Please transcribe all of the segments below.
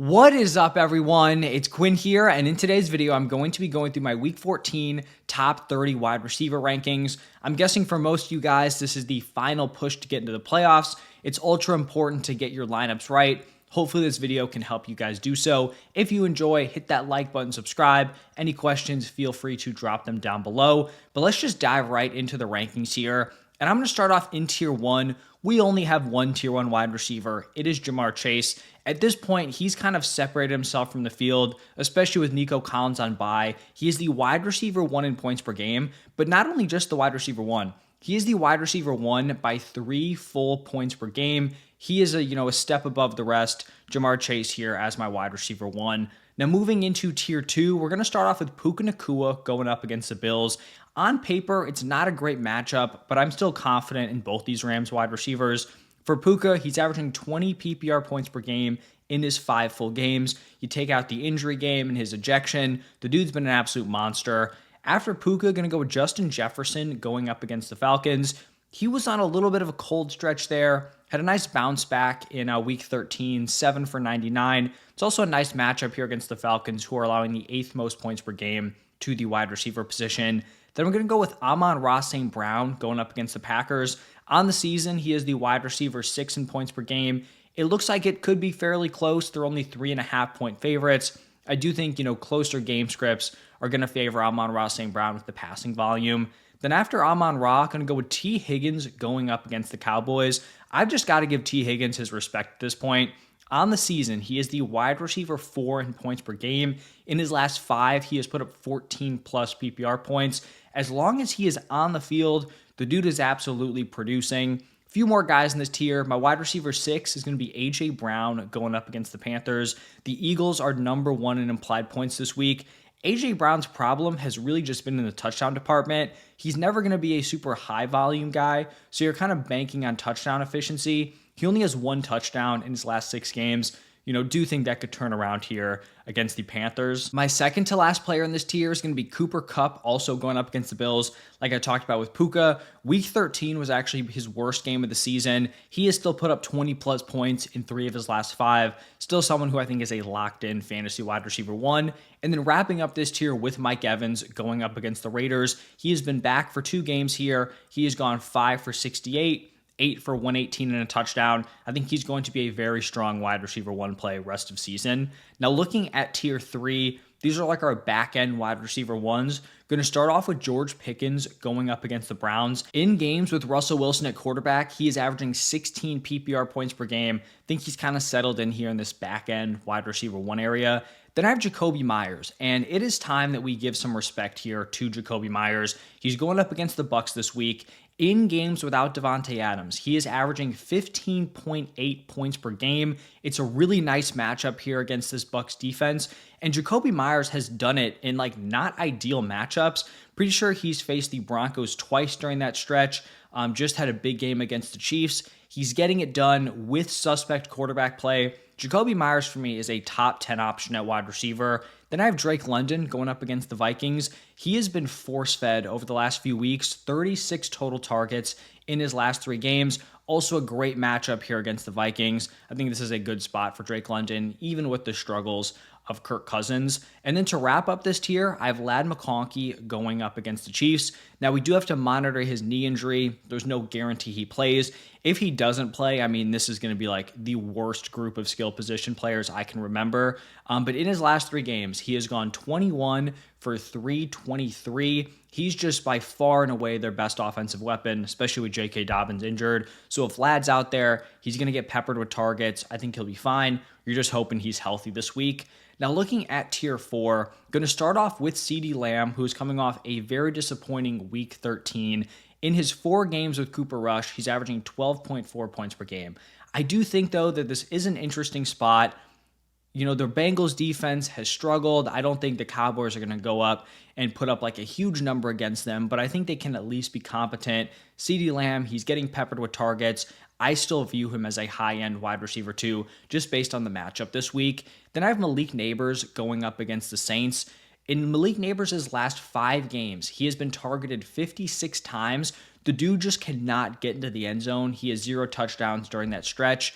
What is up, everyone? It's Quinn here, and in today's video, I'm going to be going through my Week 14 top 30 wide receiver rankings. I'm guessing for most of you guys, this is the final push to get into the playoffs. It's ultra important to get your lineups right. Hopefully, this video can help you guys do so. If you enjoy, hit that like button, subscribe. Any questions, feel free to drop them down below. But let's just dive right into the rankings here. And I'm going to start off in tier 1. We only have one tier 1 wide receiver. It is Jamar Chase. At this point, he's kind of separated himself from the field, especially with Nico Collins on bye. He is the wide receiver 1 in points per game, but not only just the wide receiver 1. He is the wide receiver 1 by 3 full points per game. He is a step above the rest. Jamar Chase here as my wide receiver 1. Now moving into tier 2, we're going to start off with Puka Nacua going up against the Bills. On paper, it's not a great matchup, but I'm still confident in both these Rams wide receivers. For Puka, he's averaging 20 PPR points per game in his 5 full games. You take out the injury game and his ejection, the dude's been an absolute monster. After Puka, going to go with Justin Jefferson going up against the Falcons. He was on a little bit of a cold stretch there, had a nice bounce back in week 13, 7 for 99. It's also a nice matchup here against the Falcons, who are allowing the 8th most points per game to the wide receiver position. Then we're going to go with Amon-Ra St. Brown going up against the Packers. On the season, he is the wide receiver 6 in points per game. It looks like it could be fairly close. They're only 3.5-point favorites. I do think, closer game scripts are going to favor Amon-Ra St. Brown with the passing volume. Then after Amon-Ra, going to go with T. Higgins going up against the Cowboys. I've just got to give T. Higgins his respect at this point. On the season, he is the wide receiver 4 in points per game. In his last 5, he has put up 14-plus PPR points. As long as he is on the field, the dude is absolutely producing. A few more guys in this tier. My wide receiver 6 is going to be A.J. Brown going up against the Panthers. The Eagles are number 1 in implied points this week. A.J. Brown's problem has really just been in the touchdown department. He's never going to be a super high volume guy, so you're kind of banking on touchdown efficiency. He only has 1 touchdown in his last 6 games. Do think that could turn around here against the Panthers. My second to last player in this tier is going to be Cooper Kupp, also going up against the Bills. Like I talked about with Puka, week 13 was actually his worst game of the season. He has still put up 20-plus points in 3 of his last 5. Still someone who I think is a locked-in fantasy wide receiver 1. And then wrapping up this tier with Mike Evans going up against the Raiders. He has been back for 2 games here. He has gone 5 for 68. 8 for 118 and a touchdown. I think he's going to be a very strong wide receiver 1 play rest of season. Now looking at tier 3, these are like our back end wide receiver 1s. Going to start off with George Pickens going up against the Browns. In games with Russell Wilson at quarterback, he is averaging 16 PPR points per game. I think he's kind of settled in here in this back end wide receiver 1 area. Then I have Jacoby Myers, and it is time that we give some respect here to Jacoby Myers. He's going up against the Bucs this week. In games without Devontae Adams, he is averaging 15.8 points per game. It's a really nice matchup here against this Bucs defense, and Jacoby Myers has done it in not ideal matchups. Pretty sure he's faced the Broncos twice during that stretch. Just had a big game against the Chiefs. He's getting it done with suspect quarterback play. Jacoby Myers for me is a top 10 option at wide receiver. Then I have Drake London going up against the Vikings. He has been force-fed over the last few weeks, 36 total targets in his last 3 games. Also a great matchup here against the Vikings. I think this is a good spot for Drake London, even with the struggles of Kirk Cousins. And then to wrap up this tier, I have Ladd McConkey going up against the Chiefs. Now, we do have to monitor his knee injury. There's no guarantee he plays. If he doesn't play, this is going to be the worst group of skill position players I can remember. But in his last 3 games, he has gone 21 for 323. He's just by far and away their best offensive weapon, especially with J.K. Dobbins injured. So if Ladd's out there, he's going to get peppered with targets. I think he'll be fine. You're just hoping he's healthy this week. Now looking at tier 4, going to start off with CeeDee Lamb, who's coming off a very disappointing week 13. In his 4 games with Cooper Rush, he's averaging 12.4 points per game. I do think, though, that this is an interesting spot. The Bengals defense has struggled. I don't think the Cowboys are going to go up and put up a huge number against them, but I think they can at least be competent. CeeDee Lamb, he's getting peppered with targets. I still view him as a high-end wide receiver 2, just based on the matchup this week. Then I have Malik Nabers going up against the Saints. In Malik Nabers' last 5 games, he has been targeted 56 times. The dude just cannot get into the end zone. He has 0 touchdowns during that stretch.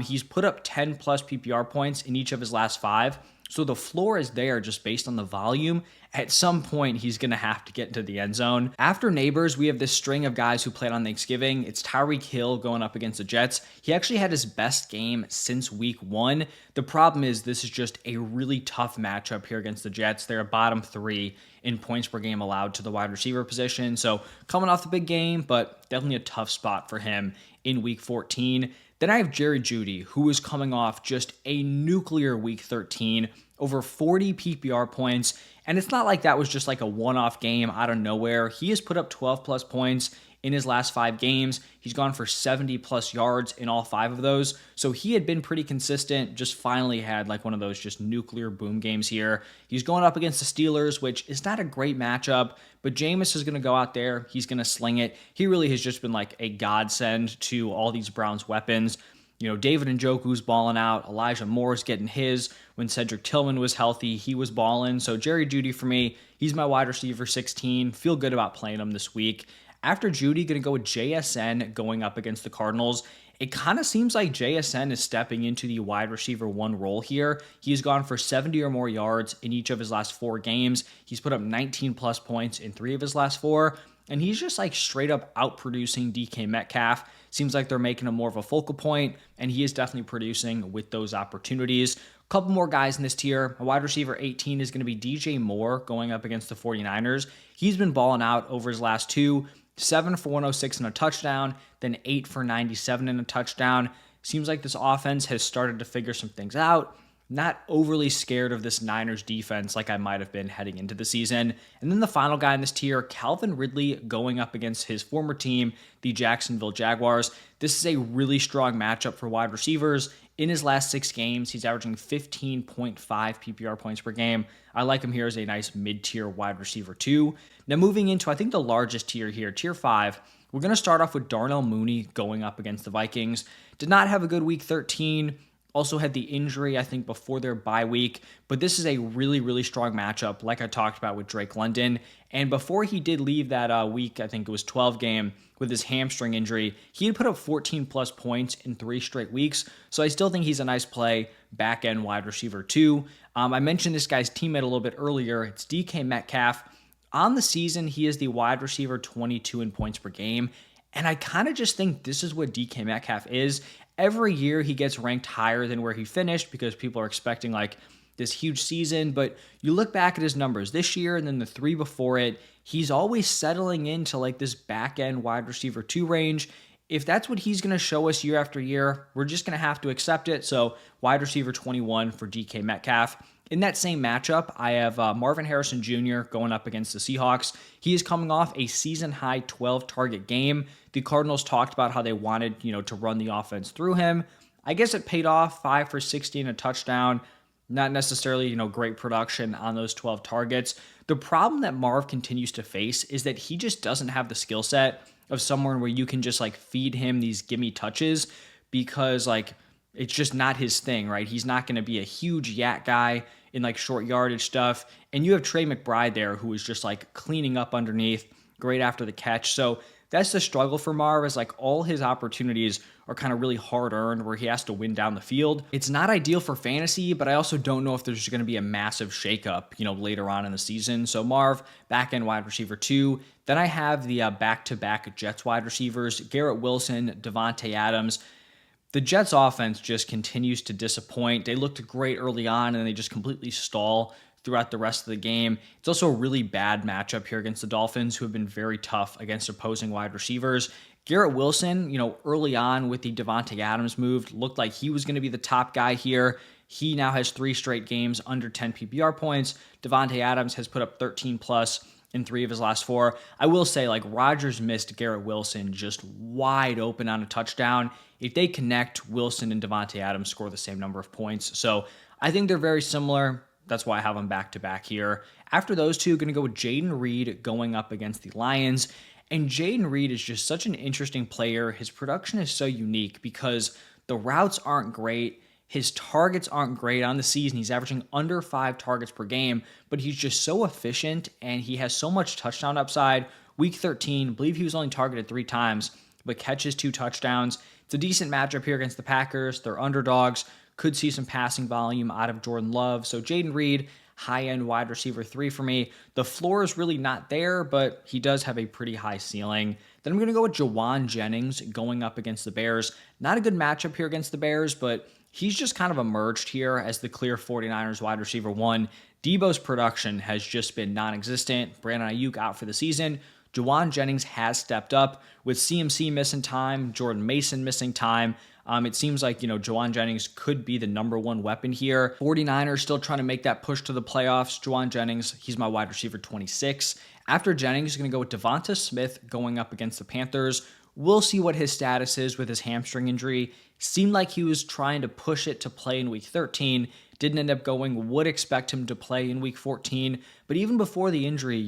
He's put up 10 plus PPR points in each of his last 5. So the floor is there just based on the volume. At some point, he's going to have to get into the end zone. After Neighbors, we have this string of guys who played on Thanksgiving. It's Tyreek Hill going up against the Jets. He actually had his best game since week 1. The problem is this is just a really tough matchup here against the Jets. They're a bottom 3 in points per game allowed to the wide receiver position. So coming off the big game, but definitely a tough spot for him in week 14. Then I have Jerry Jeudy, who is coming off just a nuclear week 13, over 40 PPR points. And it's not like that was just like a one-off game out of nowhere. He has put up 12 plus points in his last 5 games. He's gone for 70 plus yards in all 5 of those. So he had been pretty consistent, just finally had like one of those just nuclear boom games here. He's going up against the Steelers, which is not a great matchup, but Jameis is going to go out there. He's going to sling it. He really has just been like a godsend to all these Browns weapons. You know, David Njoku's balling out. Elijah Moore's getting his. When Cedric Tillman was healthy, he was balling. So Jerry Jeudy for me, he's my wide receiver 16. Feel good about playing him this week. After Jeudy, going to go with JSN going up against the Cardinals. It kind of seems like JSN is stepping into the wide receiver 1 role here. He's gone for 70 or more yards in each of his last 4 games. He's put up 19 plus points in 3 of his last 4. And he's just like straight up outproducing DK Metcalf. Seems like they're making him more of a focal point, and he is definitely producing with those opportunities. A couple more guys in this tier. A wide receiver 18 is going to be DJ Moore going up against the 49ers. He's been balling out over his last 2. 7 for 106 and a touchdown, then 8 for 97 and a touchdown. Seems like this offense has started to figure some things out. Not overly scared of this Niners defense like I might have been heading into the season. And then the final guy in this tier, Calvin Ridley going up against his former team, the Jacksonville Jaguars. This is a really strong matchup for wide receivers. In his last 6 games, he's averaging 15.5 PPR points per game. I like him here as a nice mid-tier wide receiver too. Now moving into, I think, the largest tier here, tier 5, we're going to start off with Darnell Mooney going up against the Vikings. Did not have a good week 13. Also had the injury, I think, before their bye week. But this is a really, really strong matchup, like I talked about with Drake London. And before he did leave that week, I think it was 12 game, with his hamstring injury, he had put up 14 plus points in 3 straight weeks. So I still think he's a nice play, back end wide receiver too. I mentioned this guy's teammate a little bit earlier. It's DK Metcalf. On the season, he is the wide receiver 22 in points per game. And I kind of just think this is what DK Metcalf is. Every year he gets ranked higher than where he finished because people are expecting like this huge season. But you look back at his numbers this year and then the 3 before it, he's always settling into like this back end wide receiver 2 range. If that's what he's going to show us year after year, we're just going to have to accept it. So wide receiver 21 for DK Metcalf. In that same matchup, I have Marvin Harrison Jr. going up against the Seahawks. He is coming off a season-high 12-target game. The Cardinals talked about how they wanted, to run the offense through him. I guess it paid off, 5 for 60 and a touchdown. Not necessarily, great production on those 12 targets. The problem that Marv continues to face is that he just doesn't have the skill set of someone where you can just like feed him these gimme touches because like it's just not his thing, right? He's not going to be a huge yak guy in like short yardage stuff. And you have Trey McBride there who is just like cleaning up underneath, great after the catch. So that's the struggle for Marv is like all his opportunities are kind of really hard earned where he has to win down the field. It's not ideal for fantasy, but I also don't know if there's going to be a massive shakeup, later on in the season. So Marv, back end wide receiver 2. Then I have the back-to-back Jets wide receivers, Garrett Wilson, Devontae Adams. The Jets offense just continues to disappoint. They looked great early on and they just completely stall throughout the rest of the game. It's also a really bad matchup here against the Dolphins, who have been very tough against opposing wide receivers. Garrett Wilson, early on with the Devontae Adams move, looked like he was going to be the top guy here. He now has 3 straight games under 10 PPR points. Devontae Adams has put up 13 plus in 3 of his last 4. I will say, like, Rodgers missed Garrett Wilson just wide open on a touchdown. If they connect, Wilson and Devontae Adams score the same number of points. So I think they're very similar. That's why I have them back-to-back here. After those two, going to go with Jaden Reed going up against the Lions. And Jaden Reed is just such an interesting player. His production is so unique because the routes aren't great. His targets aren't great on the season. He's averaging under 5 targets per game, but he's just so efficient and he has so much touchdown upside. Week 13, I believe he was only targeted 3 times, but catches 2 touchdowns. It's a decent matchup here against the Packers. They're underdogs. Could see some passing volume out of Jordan Love. So Jaden Reed, high-end wide receiver 3 for me. The floor is really not there, but he does have a pretty high ceiling. Then I'm going to go with Jawan Jennings going up against the Bears. Not a good matchup here against the Bears, but he's just kind of emerged here as the clear 49ers wide receiver 1. Debo's production has just been non-existent. Brandon Ayuk out for the season. Jawan Jennings has stepped up with CMC missing time, Jordan Mason missing time. It seems like, Jawan Jennings could be the number one weapon here. 49ers still trying to make that push to the playoffs. Jawan Jennings, he's my wide receiver 26. After Jennings, going to go with Devonta Smith going up against the Panthers. We'll see what his status is with his hamstring injury. Seemed like he was trying to push it to play in week 13. Didn't end up going. Would expect him to play in week 14. But even before the injury,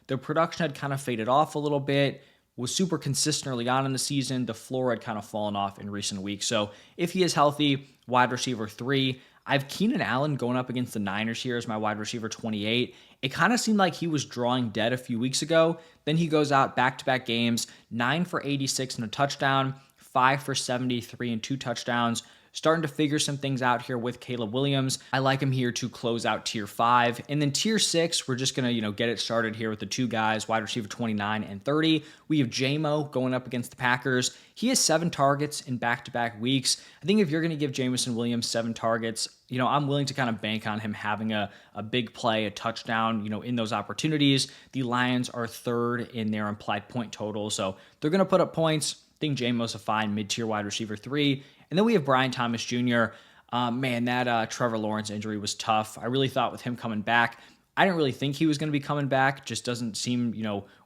the production had kind of faded off a little bit. Was super consistent early on in the season. The floor had kind of fallen off in recent weeks. So if he is healthy, wide receiver 3. I have Keenan Allen going up against the Niners here as my wide receiver 28. It kind of seemed like he was drawing dead a few weeks ago. Then he goes out back-to-back games, 9 for 86 and a touchdown, 5 for 73 and 2 touchdowns. Starting to figure some things out here with Caleb Williams. I like him here to close out tier 5. And then tier 6, we're just going to, get it started here with the 2 guys, wide receiver 29 and 30. We have J-Mo going up against the Packers. He has 7 targets in back-to-back weeks. I think if you're going to give Jameson Williams 7 targets, I'm willing to kind of bank on him having a big play, a touchdown, in those opportunities. The Lions are 3rd in their implied point total, so they're going to put up points. I think J-Mo's a fine mid-tier wide receiver 3. And then we have Brian Thomas Jr. That Trevor Lawrence injury was tough. I really thought with him coming back, I didn't really think he was going to be coming back. Just doesn't seem,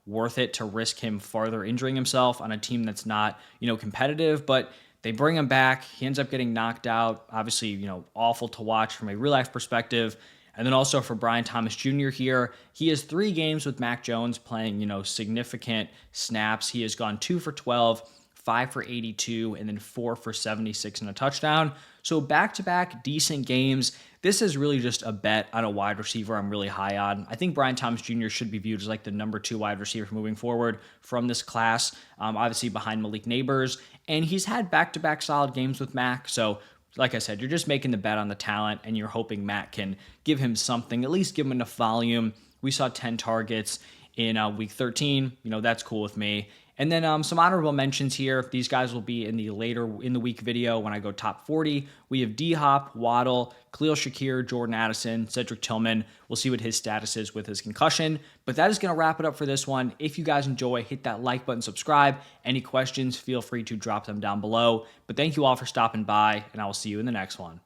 worth it to risk him farther injuring himself on a team that's not, competitive. But they bring him back. He ends up getting knocked out. Obviously, awful to watch from a real-life perspective. And then also for Brian Thomas Jr. here, he has 3 games with Mac Jones playing, significant snaps. He has gone 2 for 12. 5 for 82, and then 4 for 76 and a touchdown. So back-to-back decent games. This is really just a bet on a wide receiver I'm really high on. I think Brian Thomas Jr. should be viewed as like the number 2 wide receiver moving forward from this class, obviously behind Malik Neighbors. And he's had back-to-back solid games with Mac. So like I said, you're just making the bet on the talent, and you're hoping Mac can give him something, at least give him enough volume. We saw 10 targets in week 13. That's cool with me. And then some honorable mentions here. These guys will be in the later in the week video when I go top 40. We have D-Hop, Waddle, Khalil Shakir, Jordan Addison, Cedric Tillman. We'll see what his status is with his concussion. But that is going to wrap it up for this one. If you guys enjoy, hit that like button, subscribe. Any questions, feel free to drop them down below. But thank you all for stopping by, and I will see you in the next one.